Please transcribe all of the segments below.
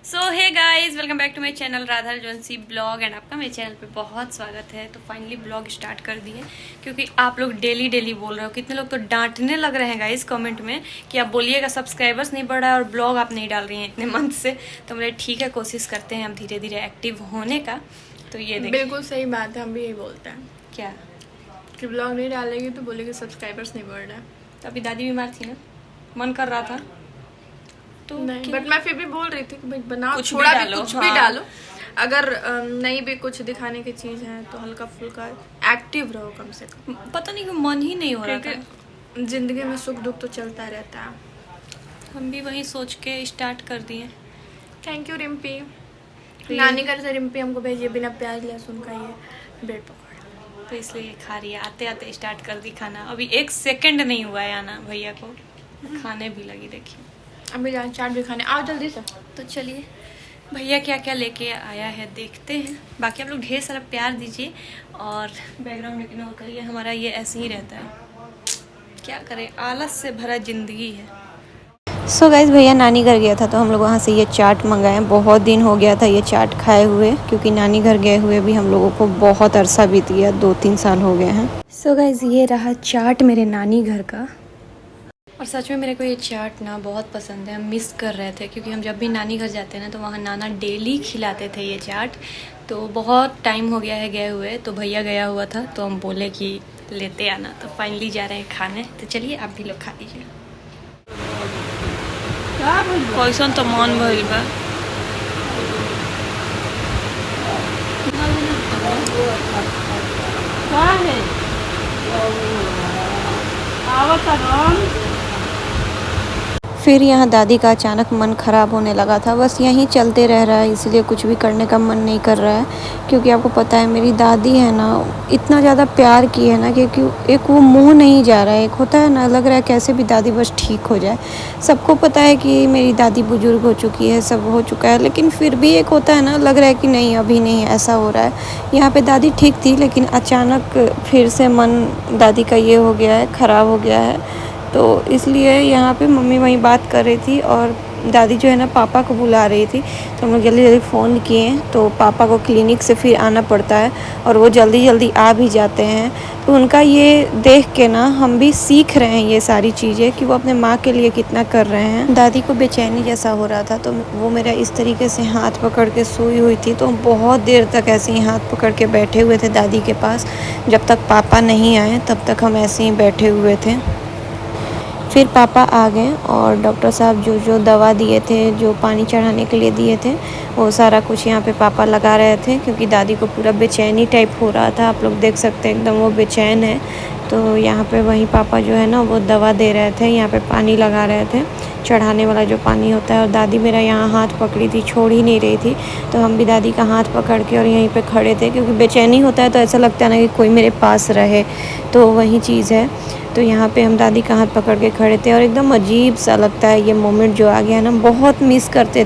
So hey guys, welcome back to my channel Radha जोनसी blog and आपका मेरे channel पे बहुत स्वागत है। तो फाइनली ब्लॉग स्टार्ट कर दिए क्योंकि आप लोग डेली डेली बोल रहे हो। कितने लोग तो डांटने लग रहे हैं गाइस कमेंट में कि आप बोलिएगा सब्सक्राइबर्स नहीं बढ़ रहा है और ब्लॉग आप नहीं डाल रही हैं इतने मंथ से। तो मेरे ठीक है, कोशिश करते हैं हम धीरे धीरे एक्टिव होने का। तो ये देखिए, बिल्कुल सही बात है, हम भी यही बोलते हैं क्या कि ब्लॉग नहीं डालेगी तो बोलेगी सब्सक्राइबर्स नहीं बढ़ रहे हैं। तो अभी दादी बीमार थी ना, मन कर रहा था तो नहीं, बट मैं फिर भी बोल रही थी कि भाई बनाओ, कुछ थोड़ा भी भी डालो, कुछ भी हाँ। डालो। अगर नहीं भी कुछ दिखाने की चीज़ है तो हल्का फुल्का एक्टिव रहो कम से कम, पता नहीं क्यों मन ही नहीं हो रहा था। क्योंकि जिंदगी में सुख दुख तो चलता रहता है। हम भी वही सोच के स्टार्ट कर दिए। Thank you Rimpy. तो नानी घर से रिम्पी हमको भेजिए बिना प्याज लहसुन का ये ब्रेड पकौड़ा, तो इसलिए खा रही है। आते आते स्टार्ट कर दी खाना। अभी 1 सेकंड नहीं हुआ है आना भैया को, खाने भी लगी। देखिए अभी जाए चाट भी खाने, आओ जल्दी से। तो चलिए भैया क्या क्या लेके आया है देखते हैं। बाकी आप लोग ढेर सारा प्यार दीजिए और बैकग्राउंड इग्नोर करिए। हमारा ये ऐसे ही रहता है, क्या करें, आलस से भरा जिंदगी है। सो गाइस, भैया नानी घर गया था तो हम लोग वहाँ से ये चाट मंगाए। बहुत दिन हो गया था ये चाट खाए हुए, क्योंकि नानी घर गए हुए भी हम लोगों को बहुत अरसा बीत गया, 2-3 साल हो गए हैं। सो गाइस, ये रहा चाट मेरे नानी घर का। और सच में मेरे को ये चाट ना बहुत पसंद है। हम मिस कर रहे थे क्योंकि हम जब भी नानी घर जाते हैं ना तो वहाँ नाना डेली खिलाते थे ये चाट। तो बहुत टाइम हो गया है गए हुए, तो भैया गया हुआ था तो हम बोले कि लेते आना। तो फाइनली जा रहे हैं खाने। तो चलिए आप भी लोग खा लीजिए। कैसन तो मन भइल बा। फिर यहाँ दादी का अचानक मन ख़राब होने लगा था। बस यहीं चलते रह रहा है, इसलिए कुछ भी करने का मन नहीं कर रहा है। क्योंकि आपको पता है मेरी दादी है ना, इतना ज़्यादा प्यार की है ना, क्योंकि एक वो मुँह नहीं जा रहा है। एक होता है ना, लग रहा है कैसे भी दादी बस ठीक हो जाए। सबको पता है कि मेरी दादी बुजुर्ग हो चुकी है, सब हो चुका है, लेकिन फिर भी एक होता है ना, लग रहा है कि नहीं अभी नहीं, ऐसा हो रहा है। यहाँ पे दादी ठीक थी, लेकिन अचानक फिर से मन दादी का ये हो गया है, ख़राब हो गया है। तो इसलिए यहाँ पे मम्मी वहीं बात कर रही थी और दादी जो है ना पापा को बुला रही थी। तो हम लोग जल्दी जल्दी फ़ोन किए, तो पापा को क्लिनिक से फिर आना पड़ता है और वो जल्दी जल्दी आ भी जाते हैं। तो उनका ये देख के ना हम भी सीख रहे हैं ये सारी चीज़ें कि वो अपने माँ के लिए कितना कर रहे हैं। दादी को बेचैनी जैसा हो रहा था, तो वो मेरा इस तरीके से हाथ पकड़ के सोई हुई थी। तो हम बहुत देर तक ऐसे ही हाथ पकड़ के बैठे हुए थे दादी के पास। जब तक पापा नहीं आए तब तक हम ऐसे ही बैठे हुए थे। फिर पापा आ गए और डॉक्टर साहब जो जो दवा दिए थे, जो पानी चढ़ाने के लिए दिए थे, वो सारा कुछ यहाँ पे पापा लगा रहे थे। क्योंकि दादी को पूरा बेचैनी टाइप हो रहा था, आप लोग देख सकते हैं एकदम वो बेचैन है। तो यहाँ पे वहीं पापा जो है ना वो दवा दे रहे थे, यहाँ पे पानी लगा रहे थे, चढ़ाने वाला जो पानी होता है। और दादी मेरा यहाँ हाथ पकड़ी थी, छोड़ ही नहीं रही थी। तो हम भी दादी का हाथ पकड़ के और यहीं पे खड़े थे, क्योंकि बेचैनी होता है तो ऐसा लगता है ना कि कोई मेरे पास रहे, तो वही चीज़ है। तो यहाँ पे हम दादी का हाथ पकड़ के खड़े थे और एकदम अजीब सा लगता है ये मोमेंट जो आ गया ना। बहुत मिस करते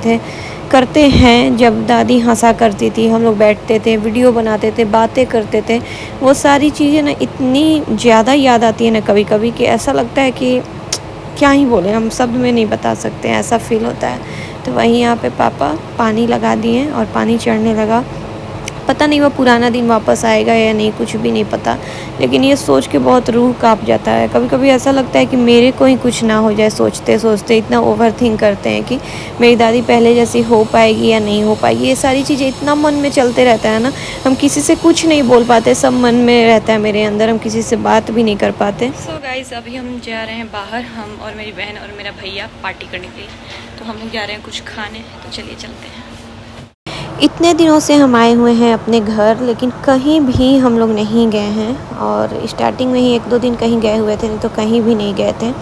हैं जब दादी हंसा करती थी, हम लोग बैठते थे, वीडियो बनाते थे, बातें करते थे। वो सारी चीज़ें ना इतनी ज़्यादा याद आती है ना कभी कभी कि ऐसा लगता है कि क्या ही बोले, हम शब्द में नहीं बता सकते, ऐसा फील होता है। तो वहीं यहाँ पे पापा पानी लगा दिए और पानी चढ़ने लगा। पता नहीं वो पुराना दिन वापस आएगा या नहीं, कुछ भी नहीं पता। लेकिन ये सोच के बहुत रूह कांप जाता है। कभी कभी ऐसा लगता है कि मेरे को ही कुछ ना हो जाए, सोचते सोचते इतना ओवर थिंक करते हैं कि मेरी दादी पहले जैसी हो पाएगी या नहीं हो पाएगी। ये सारी चीज़ें इतना मन में चलते रहता है ना, हम किसी से कुछ नहीं बोल पाते, सब मन में रहता है मेरे अंदर, हम किसी से बात भी नहीं कर पाते। सो गाइस, अभी हम जा रहे हैं बाहर, हम और मेरी बहन और मेरा भैया पार्टी करने के लिए। तो हम लोग जा रहे हैं कुछ खाने। तो चलिए चलते हैं। इतने दिनों से हम आए हुए हैं अपने घर, लेकिन कहीं भी हम लोग नहीं गए हैं। और स्टार्टिंग में ही 1-2 दिन कहीं गए हुए थे, नहीं तो कहीं भी नहीं गए थे।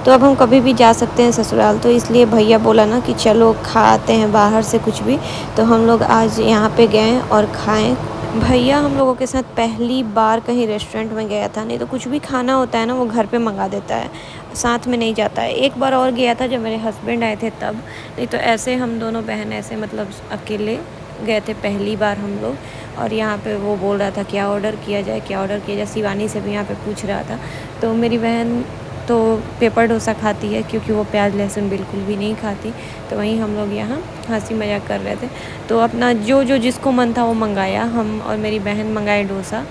तो अब हम कभी भी जा सकते हैं ससुराल। तो इसलिए भैया बोला ना कि चलो खा आते हैं बाहर से कुछ भी। तो हम लोग आज यहाँ पे गए और खाएं। भैया हम लोगों के साथ पहली बार कहीं रेस्टोरेंट में गया था। नहीं तो कुछ भी खाना होता है ना वो घर पे मंगा देता है, साथ में नहीं जाता है। एक बार और गया था जब मेरे हस्बैंड आए थे तब, नहीं तो ऐसे हम दोनों बहन ऐसे मतलब अकेले गए थे पहली बार हम लोग। और यहाँ पे वो बोल रहा था क्या ऑर्डर किया जाए, क्या ऑर्डर किया जाए। शिवानी से भी यहाँ पे पूछ रहा था। तो मेरी बहन तो पेपर डोसा खाती है, क्योंकि वो प्याज लहसुन बिल्कुल भी नहीं खाती। तो वहीं हम लोग यहाँ हंसी मजाक कर रहे थे। तो अपना जो जो जिसको मन था वो मंगाया। हम और मेरी बहन मंगाए डोसा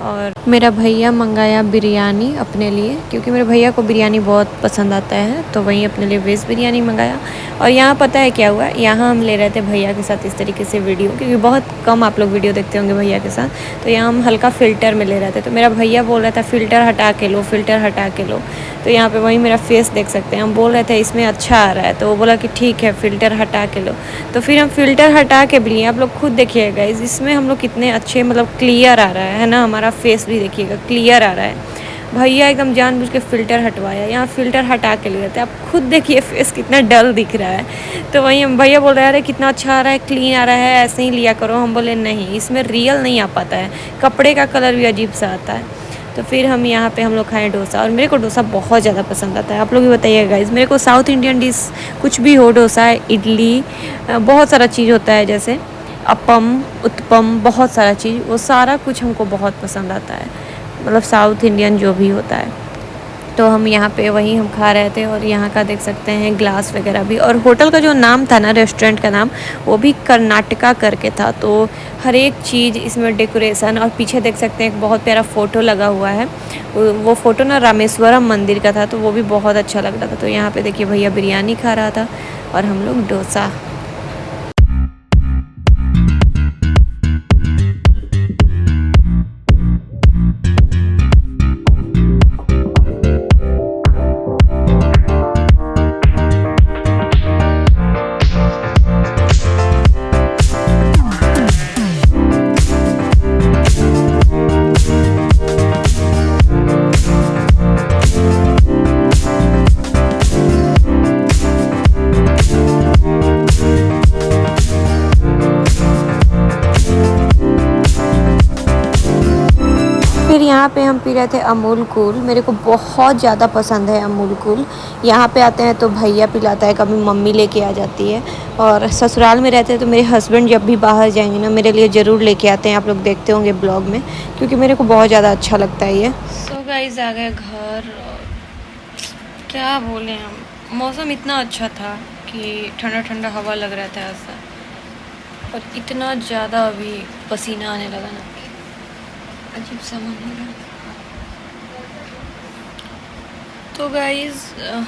और मेरा भैया मंगाया बिरयानी अपने लिए, क्योंकि मेरे भैया को बिरयानी बहुत पसंद आता है, तो वहीं अपने लिए वेज बिरयानी मंगाया। और यहाँ पता है क्या हुआ, यहाँ हम ले रहे थे भैया के साथ इस तरीके से वीडियो, क्योंकि बहुत कम आप लोग वीडियो देखते होंगे भैया के साथ, तो यहाँ हम हल्का फ़िल्टर में ले रहे थे। तो मेरा भैया बोल रहा था फ़िल्टर हटा के लो, फ़िल्टर हटा के लो। तो यहाँ पे वहीं मेरा फेस देख सकते हैं। हम बोल रहे थे इसमें अच्छा आ रहा है, तो वो बोला कि ठीक है फ़िल्टर हटा के लो। तो फिर हम फ़िल्टर हटा के भी लिए। आप लोग खुद देखिएगा इसमें हम लोग कितने अच्छे मतलब क्लियर आ रहा है ना, हमारा फेस भी देखिएगा क्लियर आ रहा है। भैया एकदम जानबूझ के फ़िल्टर हटवाया, यहाँ फ़िल्टर हटा के ले जाते। आप खुद देखिए फेस कितना डल दिख रहा है। तो वहीं हम भैया बोल रहे हैं अरे कितना अच्छा आ रहा है, क्लीन आ रहा है, ऐसे ही लिया करो। हम बोले नहीं, इसमें रियल नहीं आ पाता है, कपड़े का कलर भी अजीब सा आता है। तो फिर हम यहाँ पे हम लोग खाएँ डोसा, और मेरे को डोसा बहुत ज़्यादा पसंद आता है। आप लोग भी बताइएगा गाइस, मेरे को साउथ इंडियन डिश कुछ भी हो, डोसा, इडली, बहुत सारा चीज़ होता है, जैसे अपम, उत्पम, बहुत सारा चीज़, वो सारा कुछ हमको बहुत पसंद आता है, मतलब साउथ इंडियन जो भी होता है। तो हम यहाँ पे वही हम खा रहे थे, और यहाँ का देख सकते हैं ग्लास वगैरह भी। और होटल का जो नाम था ना, रेस्टोरेंट का नाम, वो भी कर्नाटका करके था। तो हर एक चीज़ इसमें डेकोरेशन, और पीछे देख सकते हैं एक बहुत प्यारा फ़ोटो लगा हुआ है। वो फ़ोटो ना रामेश्वरम मंदिर का था, तो वो भी बहुत अच्छा लग रहा था। तो यहाँ पे देखिए भैया बिरयानी खा रहा था और हम लोग डोसा। फिर यहाँ पे हम पी रहे थे अमूल कूल। मेरे को बहुत ज़्यादा पसंद है अमूल कूल। यहाँ पे आते हैं तो भैया पिलाता है, कभी मम्मी लेके आ जाती है, और ससुराल में रहते हैं तो मेरे हस्बैंड जब भी बाहर जाएंगे ना मेरे लिए ज़रूर लेके आते हैं। आप लोग देखते होंगे ब्लॉग में, क्योंकि मेरे को बहुत ज़्यादा अच्छा लगता है ये। सो गाइस आ गए घर, क्या बोले हम, मौसम इतना अच्छा था कि ठंडा ठंडा हवा लग रहा था ऐसा, और इतना ज़्यादा अभी पसीना आने लगा ना, अजीब सा मन हो रहा। तो गाइस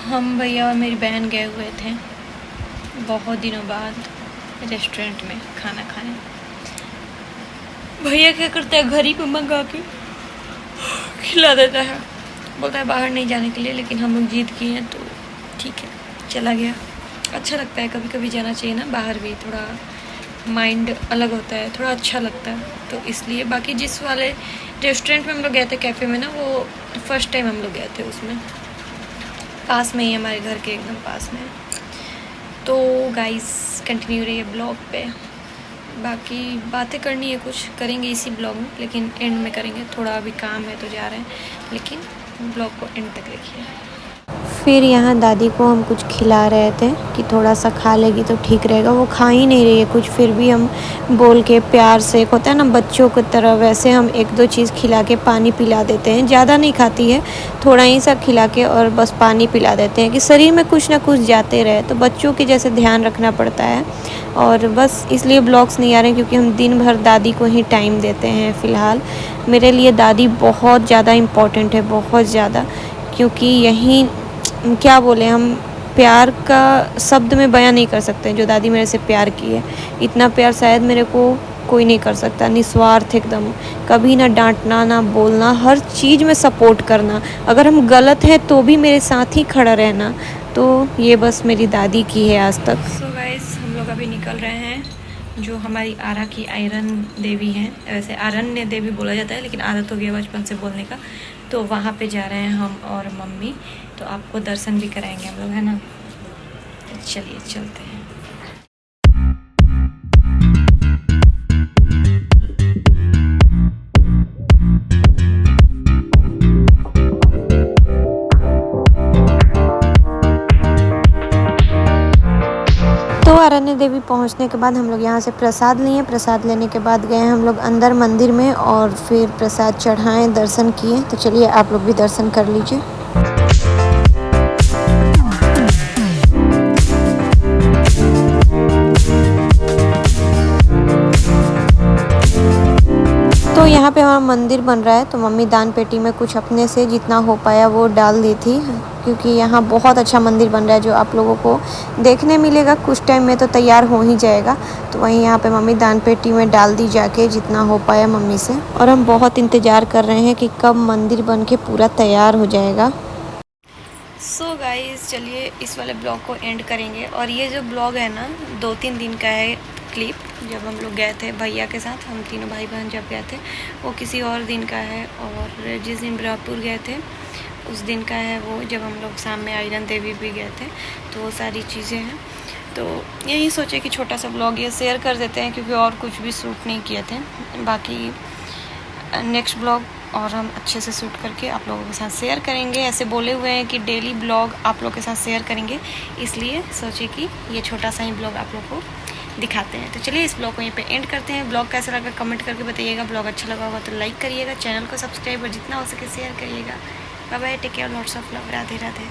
हम भैया और मेरी बहन गए हुए थे बहुत दिनों बाद रेस्टोरेंट में खाना खाने। भैया क्या करता है, घर ही पे मंगा के खिला देता है, बोलता है बाहर नहीं जाने के लिए, लेकिन हम लोग जिद किए हैं तो ठीक है चला गया। अच्छा लगता है, कभी कभी जाना चाहिए ना बाहर भी, थोड़ा माइंड अलग होता है, थोड़ा अच्छा लगता है, तो इसलिए। बाकी जिस वाले रेस्टोरेंट में हम लोग गए थे कैफ़े में ना, वो फर्स्ट टाइम हम लोग गए थे, उसमें पास में ही, हमारे घर के एकदम पास में। तो गाइस कंटिन्यू रहिए ब्लॉग पे, बाकी बातें करनी है, कुछ करेंगे इसी ब्लॉग में, लेकिन एंड में करेंगे, थोड़ा अभी काम है तो जा रहे हैं, लेकिन ब्लॉग को एंड तक देखिए। फिर यहाँ दादी को हम कुछ खिला रहे थे कि थोड़ा सा खा लेगी तो ठीक रहेगा। वो खा ही नहीं रही है कुछ, फिर भी हम बोल के प्यार से, एक होता है ना बच्चों की तरह, वैसे हम एक दो चीज़ खिला के पानी पिला देते हैं। ज़्यादा नहीं खाती है, थोड़ा ही सा खिला के और बस पानी पिला देते हैं कि शरीर में कुछ ना कुछ जाते रहे। तो बच्चों के जैसे ध्यान रखना पड़ता है, और बस इसलिए ब्लॉग्स नहीं आ रहे, क्योंकि हम दिन भर दादी को ही टाइम देते हैं। फ़िलहाल मेरे लिए दादी बहुत ज़्यादा इम्पॉर्टेंट है, बहुत ज़्यादा, क्योंकि यही क्या बोले, हम प्यार का शब्द में बयां नहीं कर सकते जो दादी मेरे से प्यार की है। इतना प्यार शायद मेरे को कोई नहीं कर सकता, निस्वार्थ एकदम, कभी ना डांटना ना बोलना, हर चीज़ में सपोर्ट करना, अगर हम गलत हैं तो भी मेरे साथ ही खड़ा रहना। तो ये बस मेरी दादी की है आज तक। सो गाइस हम लोग अभी निकल रहे हैं, जो हमारी आरा की आयरन देवी हैं, वैसे आरण्य देवी बोला जाता है, लेकिन आदत हो गया बचपन से बोलने का, तो वहाँ पे जा रहे हैं हम और मम्मी। तो आपको दर्शन भी कराएंगे हम लोग, है ना, चलिए चलते हैं। तो अरण्य देवी पहुंचने के बाद हम लोग यहाँ से प्रसाद लिए। प्रसाद लेने के बाद गए हम लोग अंदर मंदिर में, और फिर प्रसाद चढ़ाएं, दर्शन किए। तो चलिए आप लोग भी दर्शन कर लीजिए। यहाँ पे हमारा मंदिर बन रहा है, तो मम्मी दान पेटी में कुछ अपने से जितना हो पाया वो डाल दी थी, क्योंकि यहाँ बहुत अच्छा मंदिर बन रहा है जो आप लोगों को देखने मिलेगा। कुछ टाइम में तो तैयार हो ही जाएगा, तो वहीं यहाँ पे मम्मी दान पेटी में डाल दी जाके जितना हो पाया मम्मी से। और हम बहुत इंतज़ार कर रहे हैं कि कब मंदिर बन के पूरा तैयार हो जाएगा। सो गाइस, चलिए इस वाले ब्लॉग को एंड करेंगे। और ये जो ब्लॉग है ना 2-3 दिन का है क्लिप, जब हम लोग गए थे भैया के साथ, हम तीनों भाई बहन जब गए थे, वो किसी और दिन का है। और जिस दिन ब्रह्मपुर गए थे उस दिन का है वो, जब हम लोग शाम में आयरन देवी भी गए थे। तो वो सारी चीज़ें हैं, तो यही सोचे कि छोटा सा ब्लॉग ये शेयर कर देते हैं, क्योंकि और कुछ भी शूट नहीं किए थे। बाकी नेक्स्ट ब्लॉग और हम अच्छे से शूट करके आप लोगों के साथ शेयर करेंगे। ऐसे बोले हुए हैं कि डेली ब्लॉग आप लोगों के साथ शेयर करेंगे, इसलिए सोचे कि ये छोटा सा ही ब्लॉग आप लोग को दिखाते हैं। तो चलिए इस ब्लॉग को यहीं पे एंड करते हैं। ब्लॉग कैसा लगा कमेंट करके बताइएगा। ब्लॉग अच्छा लगा होगा तो लाइक करिएगा, चैनल को सब्सक्राइब और जितना हो सके शेयर करिएगा। Bye bye, take care, lots of love, Radhe Radhe.